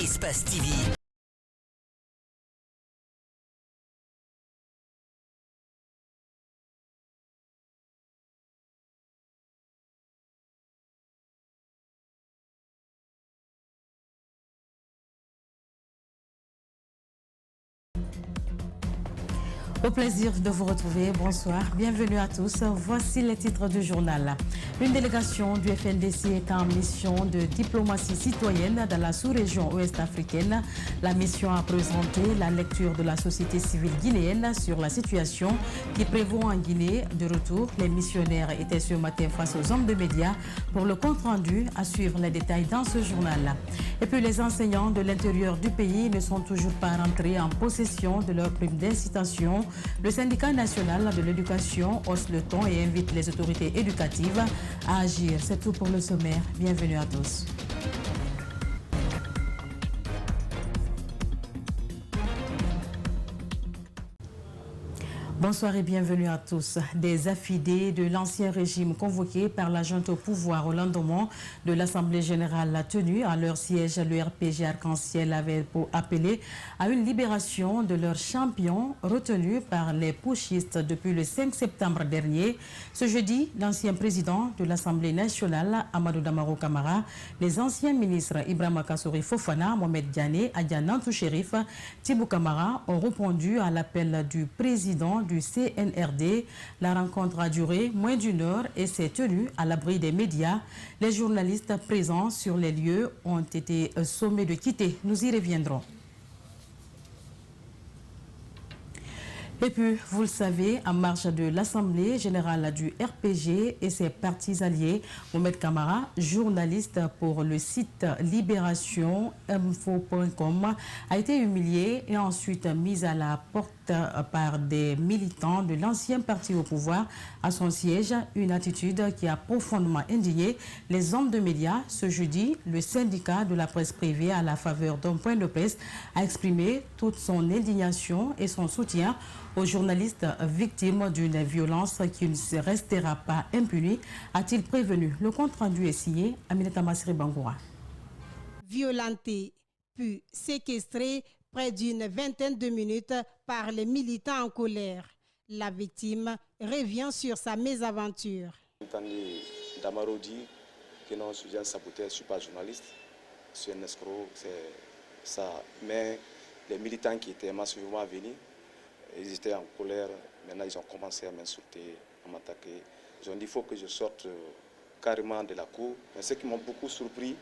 Espace TV. Au plaisir de vous retrouver. Bonsoir, bienvenue à tous. Voici les titres du journal. Une délégation du FNDC est en mission de diplomatie citoyenne dans la sous-région ouest africaine. La mission a présenté la lecture de la société civile guinéenne sur la situation qui prévaut en Guinée. De retour, les missionnaires étaient ce matin face aux hommes de médias pour le compte-rendu. À suivre les détails dans ce journal. Et puis les enseignants de l'intérieur du pays ne sont toujours pas rentrés en possession de leur prime d'incitation. Le syndicat national de l'éducation hausse le ton et invite les autorités éducatives à agir. C'est tout pour le sommaire. Bienvenue à tous. Bonsoir et bienvenue à tous. Des affidés de l'ancien régime convoqués par la junte au pouvoir au lendemain de l'Assemblée générale tenue à leur siège, le RPG Arc-en-Ciel avait appelé à une libération de leurs champions retenus par les putschistes depuis le 5 septembre dernier. Ce jeudi, l'ancien président de l'Assemblée nationale, Amadou Damaro Camara, les anciens ministres Ibrahima Kassouri Fofana, Mohamed Diané, Adianantou Chérif, Thibou Camara ont répondu à l'appel du président du CNRD. La rencontre a duré moins d'une heure et s'est tenue à l'abri des médias. Les journalistes présents sur les lieux ont été sommés de quitter. Nous y reviendrons. Et puis, vous le savez, en marge de l'Assemblée générale du RPG et ses partis alliés, Mohamed Camara, journaliste pour le site libérationinfo.com, a été humilié et ensuite mis à la porte par des militants de l'ancien parti au pouvoir à son siège, une attitude qui a profondément indigné les hommes de médias. Ce jeudi, le syndicat de la presse privée, à la faveur d'un point de presse, a exprimé toute son indignation et son soutien aux journalistes victimes d'une violence qui ne se restera pas impunie, a-t-il prévenu. Le compte-rendu est signé Aminata Massiri Bangoura. Violenté, puis séquestré près d'une vingtaine de minutes par les militants en colère. La victime revient sur sa mésaventure. Entendu Damaro dit que non, je viens saboter, je ne suis pas journaliste, je suis un escroc, c'est ça. Mais les militants qui étaient massivement venus, ils étaient en colère, maintenant ils ont commencé à m'insulter, à m'attaquer. Ils ont dit qu'il faut que je sorte carrément de la cour. Mais ce qui m'a beaucoup surpris,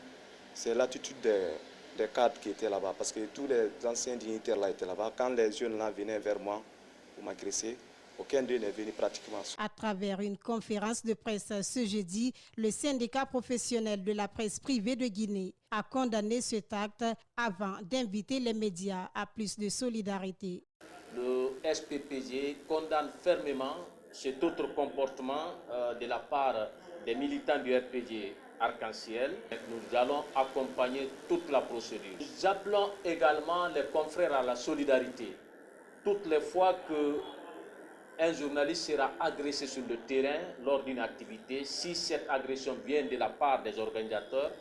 c'est l'attitude des cadres qui étaient là-bas, parce que tous les anciens dignitaires là étaient là-bas. Quand les jeunes là venaient vers moi pour m'agresser, aucun d'eux n'est venu pratiquement. À travers une conférence de presse ce jeudi, le syndicat professionnel de la presse privée de Guinée a condamné cet acte avant d'inviter les médias à plus de solidarité. Le SPPG condamne fermement cet autre comportement de la part des militants du RPG Arc-en-Ciel. Nous allons accompagner toute la procédure. Nous appelons également les confrères à la solidarité. Toutes les fois qu'un journaliste sera agressé sur le terrain lors d'une activité, si cette agression vient de la part des organisateurs,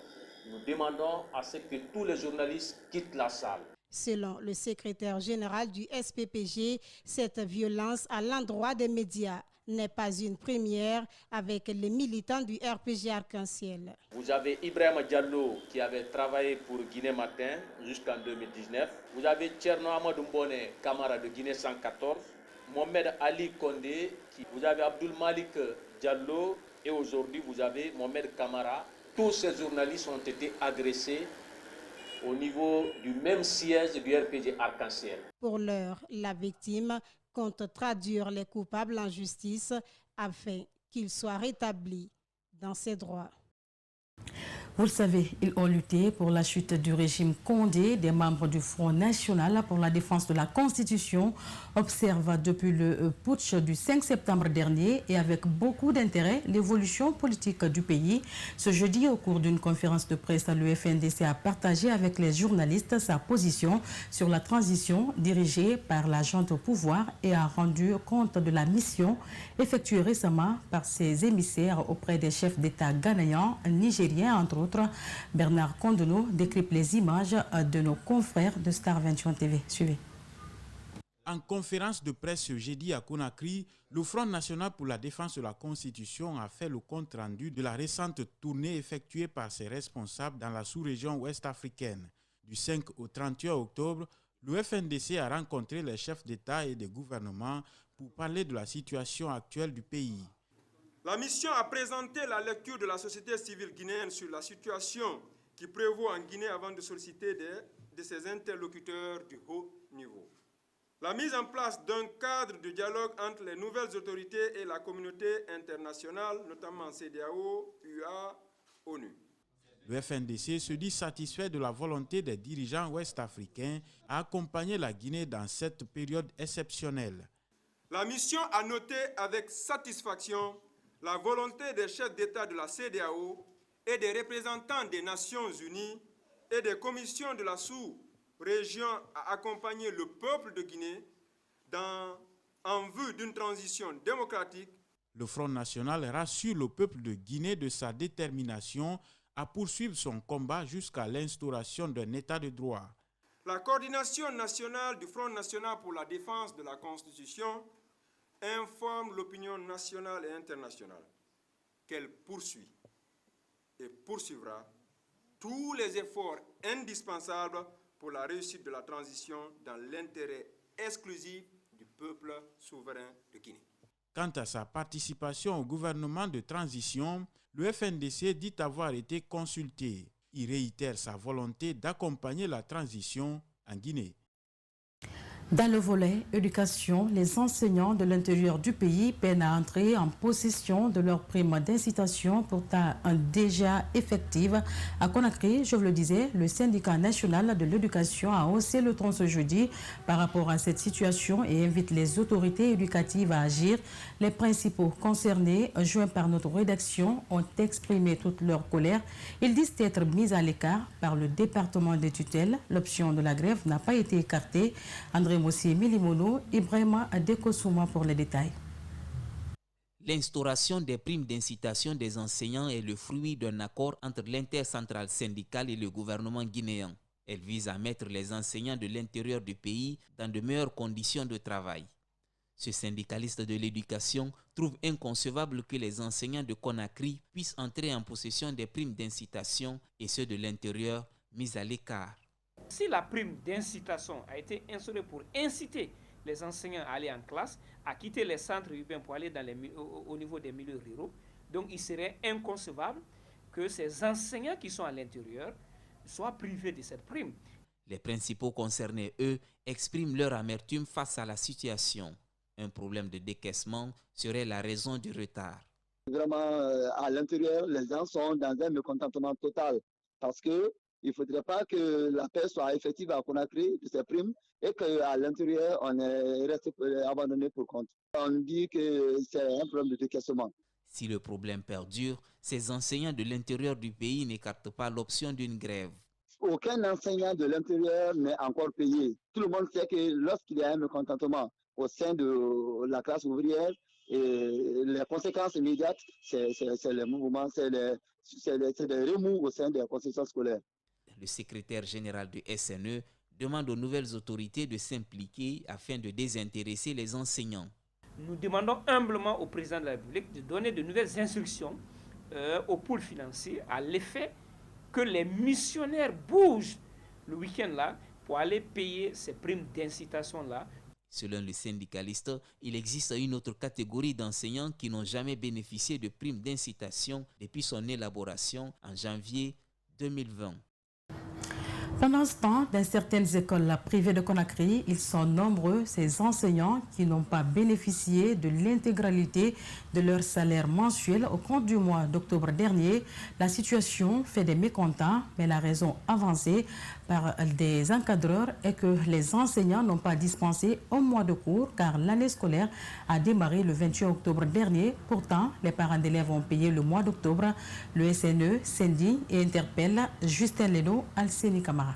nous demandons à ce que tous les journalistes quittent la salle. Selon le secrétaire général du SPPG, cette violence à l'endroit des médias n'est pas une première avec les militants du RPG Arc-en-Ciel. Vous avez Ibrahima Diallo qui avait travaillé pour Guinée Matin jusqu'en 2019. Vous avez Tcherno Amadou Mbone, Camara de Guinée 114. Mohamed Ali Kondé, vous avez Abdoul Malik Diallo et aujourd'hui vous avez Mohamed Camara. Tous ces journalistes ont été agressés au niveau du même siège du RPG Arc-en-Ciel. Pour l'heure, la victime compte traduire les coupables en justice afin qu'ils soient rétablis dans ses droits. Vous le savez, ils ont lutté pour la chute du régime Condé. Des membres du Front national pour la défense de la Constitution observent depuis le putsch du 5 septembre dernier et avec beaucoup d'intérêt l'évolution politique du pays. Ce jeudi, au cours d'une conférence de presse, le FNDC a partagé avec les journalistes sa position sur la transition dirigée par la junte au pouvoir et a rendu compte de la mission effectuée récemment par ses émissaires auprès des chefs d'État ghanéens, nigériens, entre autres. Bernard Kondono décrypte les images de nos confrères de Star 21 TV. Suivez. En conférence de presse ce jeudi à Conakry, le Front national pour la défense de la Constitution a fait le compte-rendu de la récente tournée effectuée par ses responsables dans la sous-région ouest-africaine. Du 5 au 31 octobre, le FNDC a rencontré les chefs d'État et de gouvernement pour parler de la situation actuelle du pays. La mission a présenté la lecture de la société civile guinéenne sur la situation qui prévaut en Guinée avant de solliciter de ses interlocuteurs du haut niveau. La mise en place d'un cadre de dialogue entre les nouvelles autorités et la communauté internationale, notamment CEDEAO, UA, ONU. Le FNDC se dit satisfait de la volonté des dirigeants ouest-africains à accompagner la Guinée dans cette période exceptionnelle. La mission a noté avec satisfaction la volonté des chefs d'État de la CEDEAO et des représentants des Nations Unies et des commissions de la sous-région à accompagner le peuple de Guinée en vue d'une transition démocratique. Le Front national rassure le peuple de Guinée de sa détermination à poursuivre son combat jusqu'à l'instauration d'un état de droit. La coordination nationale du Front national pour la défense de la Constitution informe l'opinion nationale et internationale qu'elle poursuit et poursuivra tous les efforts indispensables pour la réussite de la transition dans l'intérêt exclusif du peuple souverain de Guinée. Quant à sa participation au gouvernement de transition, le FNDC dit avoir été consulté. Il réitère sa volonté d'accompagner la transition en Guinée. Dans le volet éducation, les enseignants de l'intérieur du pays peinent à entrer en possession de leur prime d'incitation pourtant déjà effective. À Conakry, je vous le disais, le syndicat national de l'éducation a haussé le ton ce jeudi par rapport à cette situation et invite les autorités éducatives à agir. Les principaux concernés, joints par notre rédaction, ont exprimé toute leur colère. Ils disent être mis à l'écart par le département des tutelles. L'option de la grève n'a pas été écartée. André Mossier Milimono, Ibrahima Adekosouma pour les détails. L'instauration des primes d'incitation des enseignants est le fruit d'un accord entre l'intercentrale syndicale et le gouvernement guinéen. Elle vise à mettre les enseignants de l'intérieur du pays dans de meilleures conditions de travail. Ce syndicaliste de l'éducation trouve inconcevable que les enseignants de Conakry puissent entrer en possession des primes d'incitation et ceux de l'intérieur mis à l'écart. Si la prime d'incitation a été instaurée pour inciter les enseignants à aller en classe, à quitter les centres urbains pour aller au niveau des milieux ruraux, donc il serait inconcevable que ces enseignants qui sont à l'intérieur soient privés de cette prime. Les principaux concernés, eux, expriment leur amertume face à la situation. Un problème de décaissement serait la raison du retard. Vraiment, à l'intérieur, les gens sont dans un mécontentement total parce que il ne faudrait pas que la paix soit effective à Conakry de ces primes et qu'à l'intérieur, on reste abandonné pour compte. On dit que c'est un problème de décaissement. Si le problème perdure, ces enseignants de l'intérieur du pays n'écartent pas l'option d'une grève. Aucun enseignant de l'intérieur n'est encore payé. Tout le monde sait que lorsqu'il y a un mécontentement au sein de la classe ouvrière, et les conséquences immédiates, c'est le mouvement, c'est les remous au sein des concessions scolaires. Le secrétaire général du SNE demande aux nouvelles autorités de s'impliquer afin de désintéresser les enseignants. Nous demandons humblement au président de la République de donner de nouvelles instructions au pôle financier à l'effet que les missionnaires bougent le week-end-là pour aller payer ces primes d'incitation-là. Selon le syndicaliste, il existe une autre catégorie d'enseignants qui n'ont jamais bénéficié de primes d'incitation depuis son élaboration en janvier 2020. Pendant ce temps, dans certaines écoles privées de Conakry, ils sont nombreux, ces enseignants qui n'ont pas bénéficié de l'intégralité de leur salaire mensuel au compte du mois d'octobre dernier. La situation fait des mécontents, mais la raison avancée par des encadreurs est que les enseignants n'ont pas dispensé un mois de cours car l'année scolaire a démarré le 28 octobre dernier. Pourtant, les parents d'élèves ont payé le mois d'octobre. Le SNE s'indigne et interpelle Justin Leno, Alcéni Camara.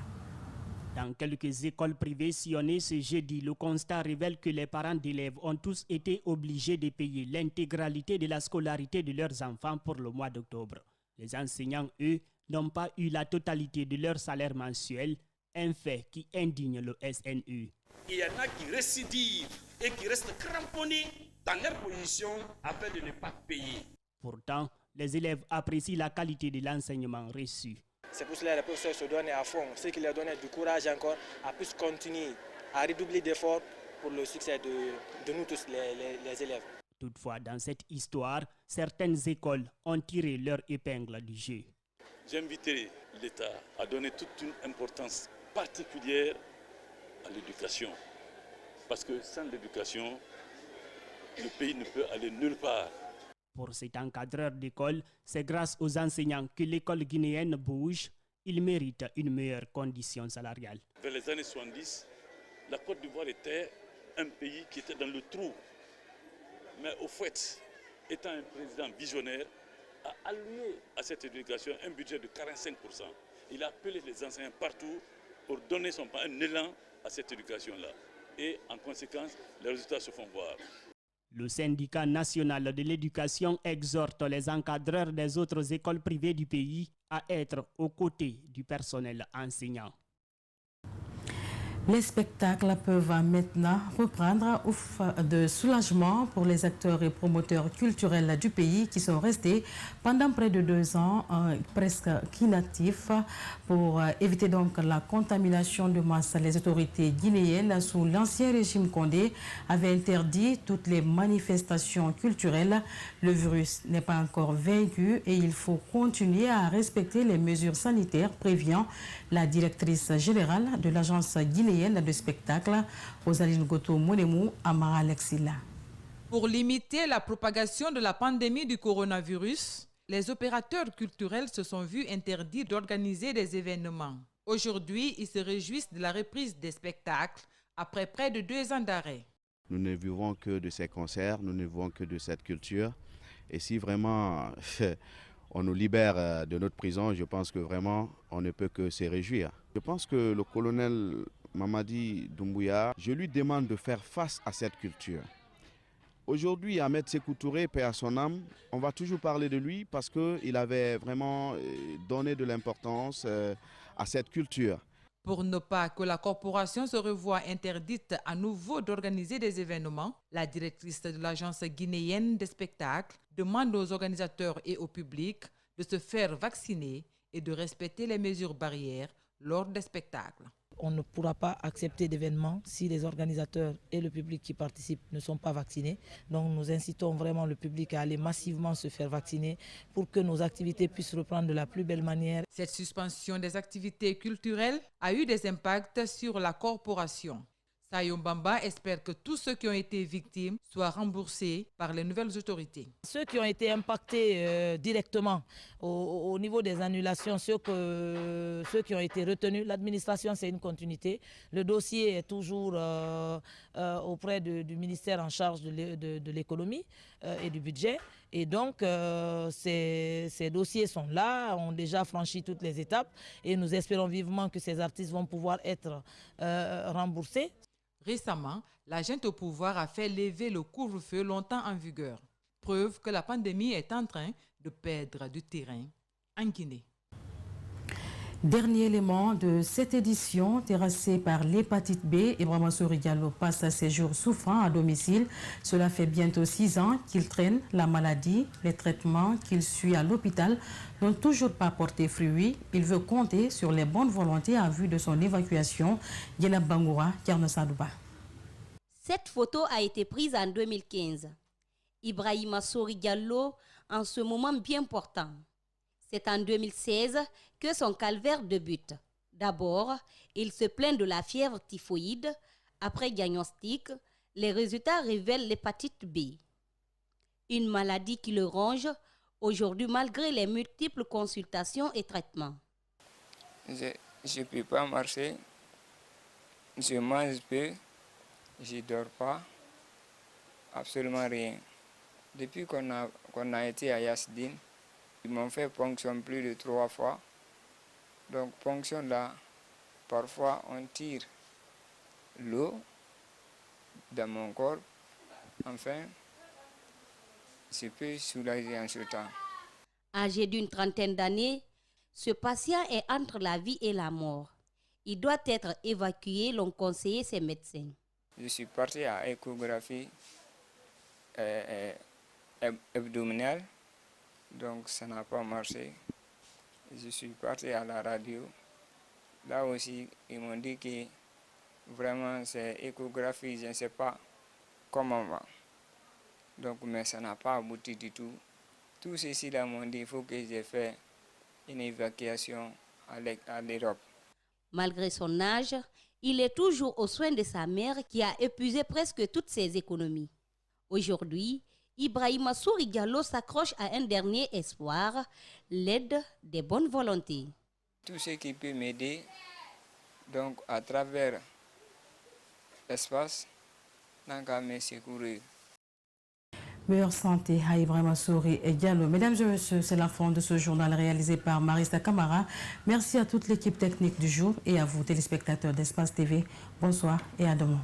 Dans quelques écoles privées sillonnées ce jeudi, le constat révèle que les parents d'élèves ont tous été obligés de payer l'intégralité de la scolarité de leurs enfants pour le mois d'octobre. Les enseignants, eux, n'ont pas eu la totalité de leur salaire mensuel, un fait qui indigne le SNU. Il y en a qui récidivent et qui restent cramponnés dans leur position afin de ne pas payer. Pourtant, les élèves apprécient la qualité de l'enseignement reçu. C'est pour cela que les professeurs se donnent à fond, ce qui leur donne du courage encore à plus continuer, à redoubler d'efforts pour le succès de nous tous les élèves. Toutefois, dans cette histoire, certaines écoles ont tiré leur épingle du jeu. J'inviterai l'État à donner toute une importance particulière à l'éducation. Parce que sans l'éducation, le pays ne peut aller nulle part. Pour cet encadreur d'école, c'est grâce aux enseignants que l'école guinéenne bouge. Il mérite une meilleure condition salariale. Vers les années 70, la Côte d'Ivoire était un pays qui était dans le trou. Mais au fait, étant un président visionnaire, a alloué à cette éducation un budget de 45%. Il a appelé les enseignants partout pour donner un élan à cette éducation-là. Et en conséquence, les résultats se font voir. Le syndicat national de l'éducation exhorte les encadreurs des autres écoles privées du pays à être aux côtés du personnel enseignant. Les spectacles peuvent maintenant reprendre, ouf de soulagement pour les acteurs et promoteurs culturels du pays qui sont restés pendant près de 2 ans presque inactifs. Pour éviter donc la contamination de masse, les autorités guinéennes sous l'ancien régime Condé avaient interdit toutes les manifestations culturelles. Le virus n'est pas encore vaincu et il faut continuer à respecter les mesures sanitaires, prévient la directrice générale de l'agence guinéenne de spectacle, Rosaline Goto-Monemou Amara Alexila. Pour limiter la propagation de la pandémie du coronavirus, les opérateurs culturels se sont vus interdits d'organiser des événements. Aujourd'hui, ils se réjouissent de la reprise des spectacles après près de 2 ans d'arrêt. Nous ne vivons que de ces concerts, nous ne vivons que de cette culture. Et si vraiment on nous libère de notre prison, je pense que vraiment on ne peut que se réjouir. Je pense que le colonel Mamadi Doumbouya, je lui demande de faire face à cette culture. Aujourd'hui, Ahmed Sékou Touré, paix à son âme, on va toujours parler de lui parce qu'il avait vraiment donné de l'importance à cette culture. Pour ne pas que la corporation se revoie interdite à nouveau d'organiser des événements, la directrice de l'agence guinéenne des spectacles demande aux organisateurs et au public de se faire vacciner et de respecter les mesures barrières lors des spectacles. On ne pourra pas accepter d'événements si les organisateurs et le public qui participent ne sont pas vaccinés. Donc nous incitons vraiment le public à aller massivement se faire vacciner pour que nos activités puissent reprendre de la plus belle manière. Cette suspension des activités culturelles a eu des impacts sur la corporation. Sayo Bamba espère que tous ceux qui ont été victimes soient remboursés par les nouvelles autorités. Ceux qui ont été impactés directement au niveau des annulations, ceux qui ont été retenus, l'administration c'est une continuité. Le dossier est toujours auprès du ministère en charge de l'économie et du budget. Et donc ces dossiers sont là, ont déjà franchi toutes les étapes et nous espérons vivement que ces artistes vont pouvoir être remboursés. Récemment, la junte au pouvoir a fait lever le couvre-feu longtemps en vigueur. Preuve que la pandémie est en train de perdre du terrain en Guinée. Dernier élément de cette édition, terrassé par l'hépatite B, Ibrahima Souri Diallo passe ses jours souffrant à domicile. Cela fait bientôt 6 ans qu'il traîne la maladie. Les traitements qu'il suit à l'hôpital n'ont toujours pas porté fruit. Il veut compter sur les bonnes volontés en vue de son évacuation. Yenab Bangoura, Tierno Sadouba. Cette photo a été prise en 2015. Ibrahima Souri Diallo, en ce moment bien portant. C'est en 2016 que son calvaire débute. D'abord, il se plaint de la fièvre typhoïde. Après diagnostic, les résultats révèlent l'hépatite B. Une maladie qui le ronge aujourd'hui malgré les multiples consultations et traitements. Je ne peux pas marcher, je mange peu, je ne dors pas, absolument rien. Depuis qu'on a été à Yasdine, ils m'ont fait ponction plus de 3 fois. Donc ponction là, parfois on tire l'eau dans mon corps. Enfin, je peux soulager en ce temps. Âgé d'une 30aine d'années, Ce patient est entre la vie et la mort. Il doit être évacué, l'ont conseillé ses médecins. Je suis parti à échographie abdominale, donc ça n'a pas marché. Je suis parti à la radio. Là aussi, ils m'ont dit que vraiment c'est échographie, je ne sais pas comment va. Donc, mais ça n'a pas abouti du tout. Tout ceci là m'ont dit qu'il faut que j'ai fait une évacuation à l'Europe. Malgré son âge, il est toujours aux soins de sa mère qui a épuisé presque toutes ses économies. Aujourd'hui, Ibrahima Souri Diallo s'accroche à un dernier espoir, l'aide des bonnes volontés. Tout ce qui peut m'aider, donc à travers l'espace, n'a qu'à me secourir. Meilleure santé à Ibrahima Souri et Diallo. Mesdames et messieurs, c'est la fin de ce journal réalisé par Marista Camara. Merci à toute l'équipe technique du jour et à vous, téléspectateurs d'Espace TV. Bonsoir et à demain.